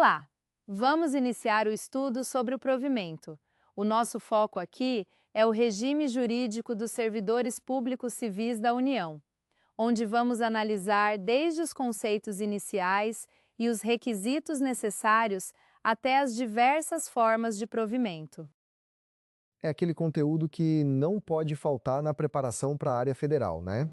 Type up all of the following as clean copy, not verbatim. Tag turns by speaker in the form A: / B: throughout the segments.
A: Olá! Vamos iniciar o estudo sobre o provimento. O nosso foco aqui é o regime jurídico dos servidores públicos civis da União, onde vamos analisar desde os conceitos iniciais e os requisitos necessários até as diversas formas de provimento.
B: É aquele conteúdo que não pode faltar na preparação para a área federal, né?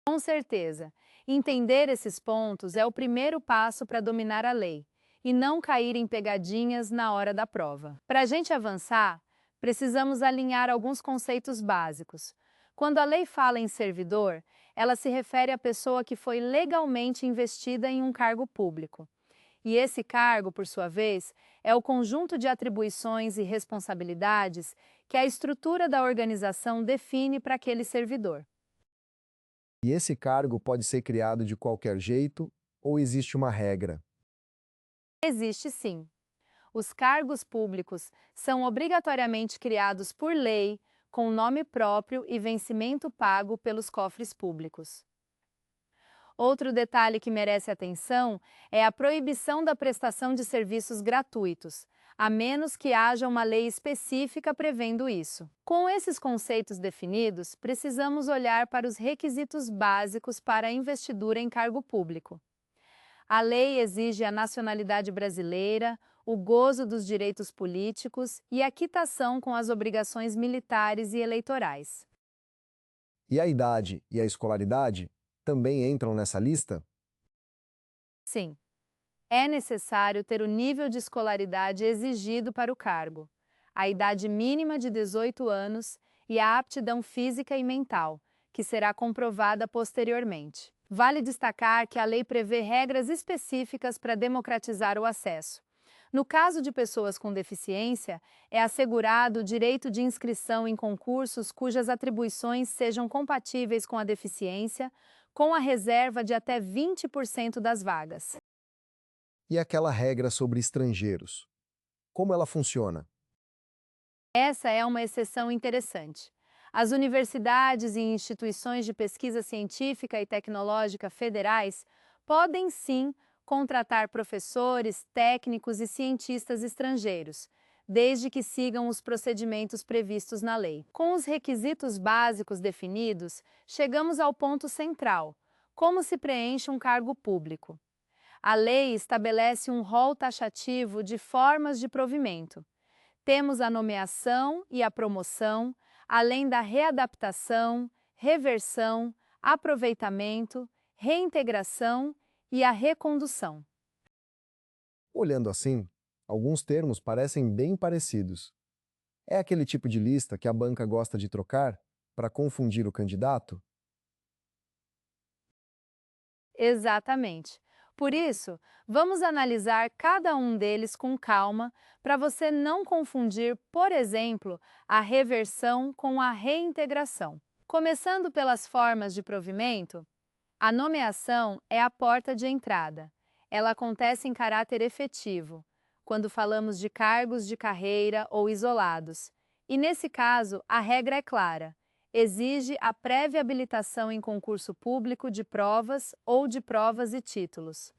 A: Com certeza, entender esses pontos é o primeiro passo para dominar a lei e não cair em pegadinhas na hora da prova. Para a gente avançar, precisamos alinhar alguns conceitos básicos. Quando a lei fala em servidor, ela se refere à pessoa que foi legalmente investida em um cargo público. E esse cargo, por sua vez, é o conjunto de atribuições e responsabilidades que a estrutura da organização define para aquele servidor.
B: E esse cargo pode ser criado de qualquer jeito ou existe uma regra?
A: Existe sim. Os cargos públicos são obrigatoriamente criados por lei, com nome próprio e vencimento pago pelos cofres públicos. Outro detalhe que merece atenção é a proibição da prestação de serviços gratuitos, a menos que haja uma lei específica prevendo isso. Com esses conceitos definidos, precisamos olhar para os requisitos básicos para a investidura em cargo público. A lei exige a nacionalidade brasileira, o gozo dos direitos políticos e a quitação com as obrigações militares e eleitorais.
B: E a idade e a escolaridade também entram nessa lista?
A: Sim, é necessário ter o nível de escolaridade exigido para o cargo, a idade mínima de 18 anos e a aptidão física e mental, que será comprovada posteriormente. Vale destacar que a lei prevê regras específicas para democratizar o acesso. No caso de pessoas com deficiência, é assegurado o direito de inscrição em concursos cujas atribuições sejam compatíveis com a deficiência, com a reserva de até 20% das vagas.
B: E aquela regra sobre estrangeiros? Como ela funciona?
A: Essa é uma exceção interessante. As universidades e instituições de pesquisa científica e tecnológica federais podem sim contratar professores, técnicos e cientistas estrangeiros, desde que sigam os procedimentos previstos na lei. Com os requisitos básicos definidos, chegamos ao ponto central: como se preenche um cargo público. A lei estabelece um rol taxativo de formas de provimento. Temos a nomeação e a promoção, além da readaptação, reversão, aproveitamento, reintegração e a recondução.
B: Olhando assim, alguns termos parecem bem parecidos. É aquele tipo de lista que a banca gosta de trocar para confundir o candidato?
A: Exatamente. Por isso, vamos analisar cada um deles com calma para você não confundir, por exemplo, a reversão com a reintegração. Começando pelas formas de provimento, a nomeação é a porta de entrada. Ela acontece em caráter efetivo, quando falamos de cargos de carreira ou isolados. E nesse caso, a regra é clara: exige a prévia habilitação em concurso público de provas ou de provas e títulos.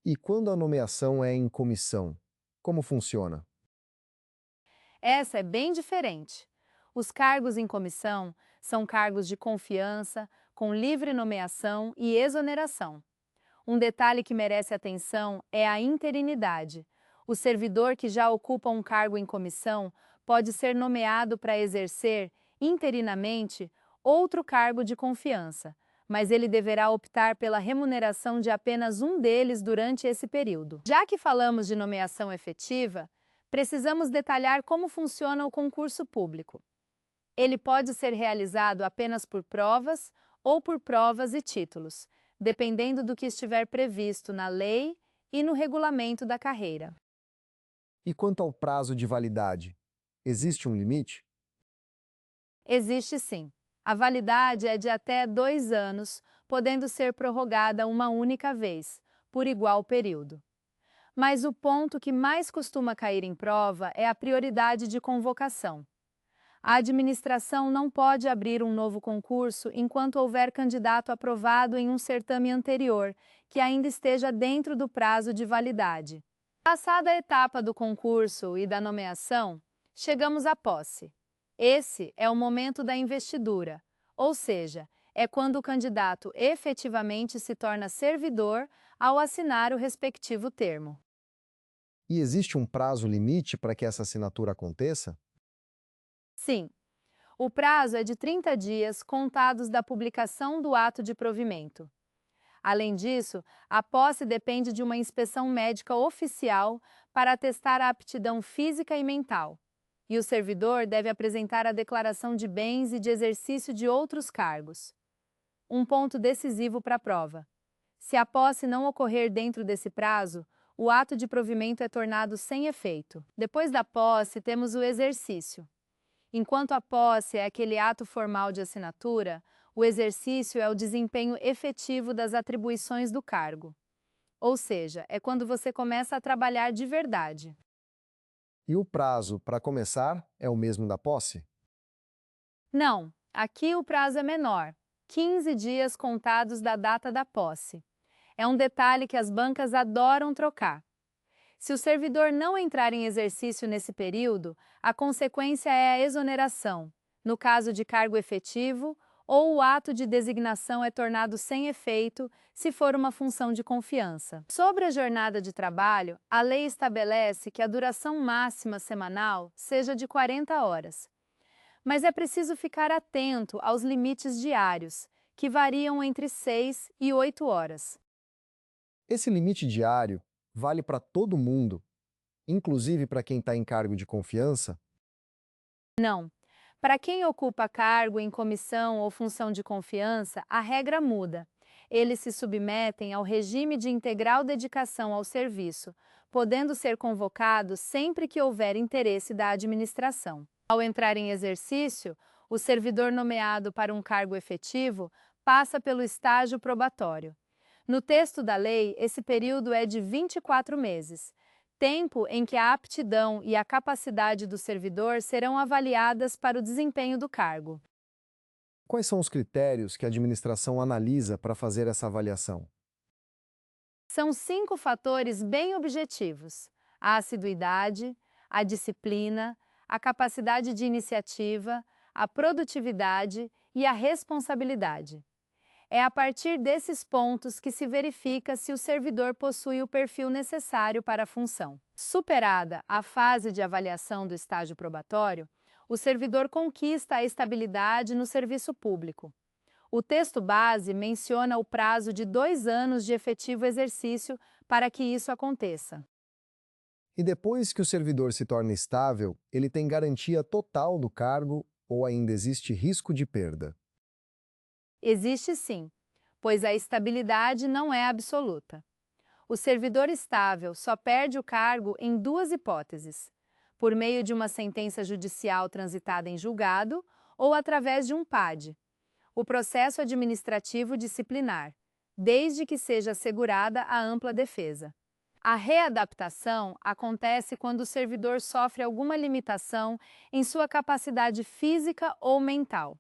B: E quando a nomeação é em comissão? Como funciona?
A: Essa é bem diferente. Os cargos em comissão são cargos de confiança, com livre nomeação e exoneração. Um detalhe que merece atenção é a interinidade. O servidor que já ocupa um cargo em comissão pode ser nomeado para exercer, interinamente, outro cargo de confiança, mas ele deverá optar pela remuneração de apenas um deles durante esse período. Já que falamos de nomeação efetiva, precisamos detalhar como funciona o concurso público. Ele pode ser realizado apenas por provas ou por provas e títulos, dependendo do que estiver previsto na lei e no regulamento da carreira.
B: E quanto ao prazo de validade? Existe um limite?
A: Existe sim. A validade é de até 2 anos, podendo ser prorrogada uma única vez, por igual período. Mas o ponto que mais costuma cair em prova é a prioridade de convocação. A administração não pode abrir um novo concurso enquanto houver candidato aprovado em um certame anterior, que ainda esteja dentro do prazo de validade. Passada a etapa do concurso e da nomeação, chegamos à posse. Esse é o momento da investidura, ou seja, é quando o candidato efetivamente se torna servidor ao assinar o respectivo termo.
B: E existe um prazo limite para que essa assinatura aconteça?
A: Sim, o prazo é de 30 dias contados da publicação do ato de provimento. Além disso, a posse depende de uma inspeção médica oficial para atestar a aptidão física e mental. E o servidor deve apresentar a declaração de bens e de exercício de outros cargos. Um ponto decisivo para a prova. Se a posse não ocorrer dentro desse prazo, o ato de provimento é tornado sem efeito. Depois da posse, temos o exercício. Enquanto a posse é aquele ato formal de assinatura, o exercício é o desempenho efetivo das atribuições do cargo. Ou seja, é quando você começa a trabalhar de verdade.
B: E o prazo para começar é o mesmo da posse?
A: Não, aqui o prazo é menor, 15 dias contados da data da posse. É um detalhe que as bancas adoram trocar. Se o servidor não entrar em exercício nesse período, a consequência é a exoneração, no caso de cargo efetivo, ou o ato de designação é tornado sem efeito se for uma função de confiança. Sobre a jornada de trabalho, a lei estabelece que a duração máxima semanal seja de 40 horas. Mas é preciso ficar atento aos limites diários, que variam entre 6 e 8 horas.
B: Esse limite diário vale para todo mundo, inclusive para quem está em cargo de confiança?
A: Não. Para quem ocupa cargo em comissão ou função de confiança, a regra muda. Eles se submetem ao regime de integral dedicação ao serviço, podendo ser convocados sempre que houver interesse da administração. Ao entrar em exercício, o servidor nomeado para um cargo efetivo passa pelo estágio probatório. No texto da lei, esse período é de 24 meses, tempo em que a aptidão e a capacidade do servidor serão avaliadas para o desempenho do cargo.
B: Quais são os critérios que a administração analisa para fazer essa avaliação?
A: São 5 fatores bem objetivos: a assiduidade, a disciplina, a capacidade de iniciativa, a produtividade e a responsabilidade. É a partir desses pontos que se verifica se o servidor possui o perfil necessário para a função. Superada a fase de avaliação do estágio probatório, o servidor conquista a estabilidade no serviço público. O texto base menciona o prazo de 2 anos de efetivo exercício para que isso aconteça.
B: E depois que o servidor se torna estável, ele tem garantia total do cargo ou ainda existe risco de perda?
A: Existe sim, pois a estabilidade não é absoluta. O servidor estável só perde o cargo em 2 hipóteses: por meio de uma sentença judicial transitada em julgado ou através de um PAD, o processo administrativo disciplinar, desde que seja assegurada a ampla defesa. A readaptação acontece quando o servidor sofre alguma limitação em sua capacidade física ou mental.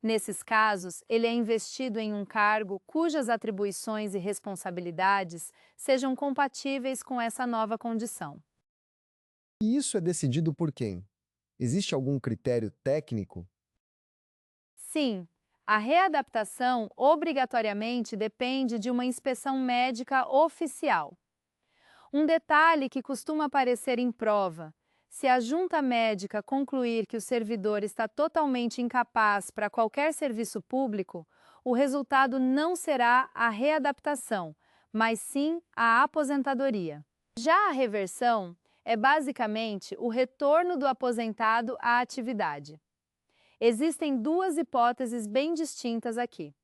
A: Nesses casos, ele é investido em um cargo cujas atribuições e responsabilidades sejam compatíveis com essa nova condição.
B: E isso é decidido por quem? Existe algum critério técnico?
A: Sim, a readaptação obrigatoriamente depende de uma inspeção médica oficial. Um detalhe que costuma aparecer em prova: se a junta médica concluir que o servidor está totalmente incapaz para qualquer serviço público, o resultado não será a readaptação, mas sim a aposentadoria. Já a reversão é basicamente o retorno do aposentado à atividade. Existem 2 hipóteses bem distintas aqui.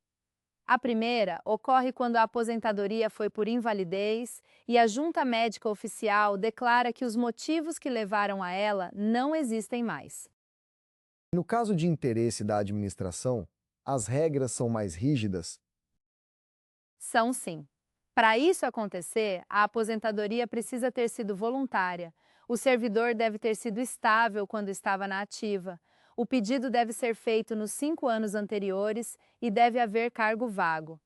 A: A primeira ocorre quando a aposentadoria foi por invalidez e a junta médica oficial declara que os motivos que levaram a ela não existem mais.
B: No caso de interesse da administração, as regras são mais rígidas?
A: São sim. Para isso acontecer, a aposentadoria precisa ter sido voluntária. O servidor deve ter sido estável quando estava na ativa. O pedido deve ser feito nos 5 anos anteriores e deve haver cargo vago.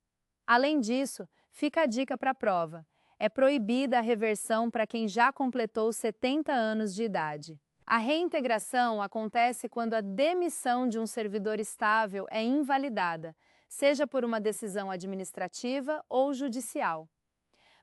A: Além disso, fica a dica para a prova. É proibida a reversão para quem já completou 70 anos de idade. A reintegração acontece quando a demissão de um servidor estável é invalidada, seja por uma decisão administrativa ou judicial.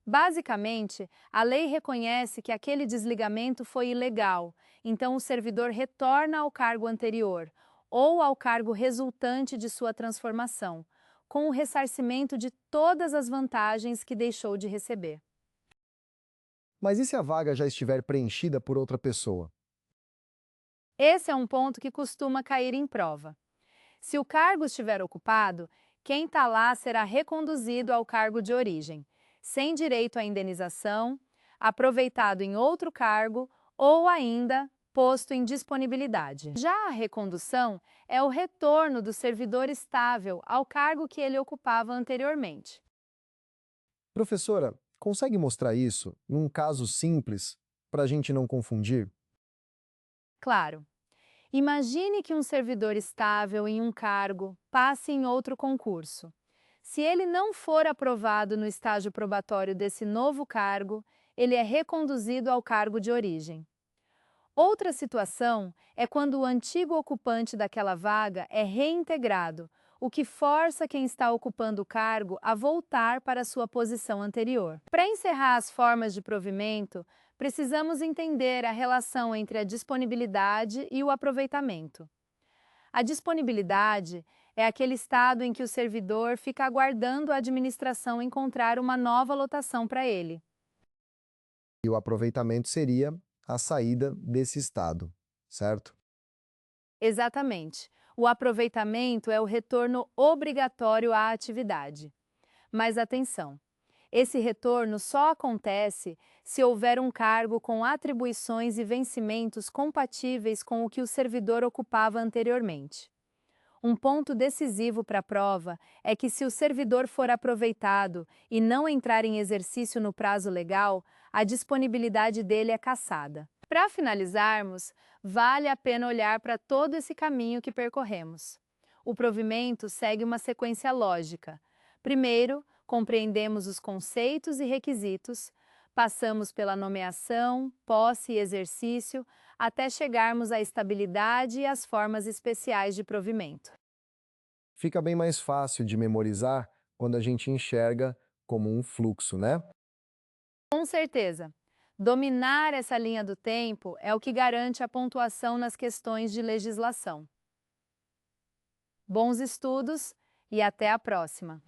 A: Basicamente, a lei reconhece que aquele desligamento foi ilegal, então o servidor retorna ao cargo anterior ou ao cargo resultante de sua transformação, com o ressarcimento de todas as vantagens que deixou de receber.
B: Mas e se a vaga já estiver preenchida por outra pessoa?
A: Esse é um ponto que costuma cair em prova. Se o cargo estiver ocupado, quem está lá será reconduzido ao cargo de origem, sem direito à indenização, aproveitado em outro cargo ou ainda posto em disponibilidade. Já a recondução é o retorno do servidor estável ao cargo que ele ocupava anteriormente.
B: Professora, consegue mostrar isso num caso simples para a gente não confundir?
A: Claro. Imagine que um servidor estável em um cargo passe em outro concurso. Se ele não for aprovado no estágio probatório desse novo cargo, ele é reconduzido ao cargo de origem. Outra situação é quando o antigo ocupante daquela vaga é reintegrado, o que força quem está ocupando o cargo a voltar para sua posição anterior. Para encerrar as formas de provimento, precisamos entender a relação entre a disponibilidade e o aproveitamento. A disponibilidade é aquele estado em que o servidor fica aguardando a administração encontrar uma nova lotação para ele.
B: E o aproveitamento seria a saída desse estado, certo?
A: Exatamente. O aproveitamento é o retorno obrigatório à atividade. Mas atenção, esse retorno só acontece se houver um cargo com atribuições e vencimentos compatíveis com o que o servidor ocupava anteriormente. Um ponto decisivo para a prova é que, se o servidor for aproveitado e não entrar em exercício no prazo legal, a disponibilidade dele é cassada. Para finalizarmos, vale a pena olhar para todo esse caminho que percorremos. O provimento segue uma sequência lógica. Primeiro, compreendemos os conceitos e requisitos, passamos pela nomeação, posse e exercício, até chegarmos à estabilidade e às formas especiais de provimento.
B: Fica bem mais fácil de memorizar quando a gente enxerga como um fluxo, né?
A: Com certeza, dominar essa linha do tempo é o que garante a pontuação nas questões de legislação. Bons estudos e até a próxima!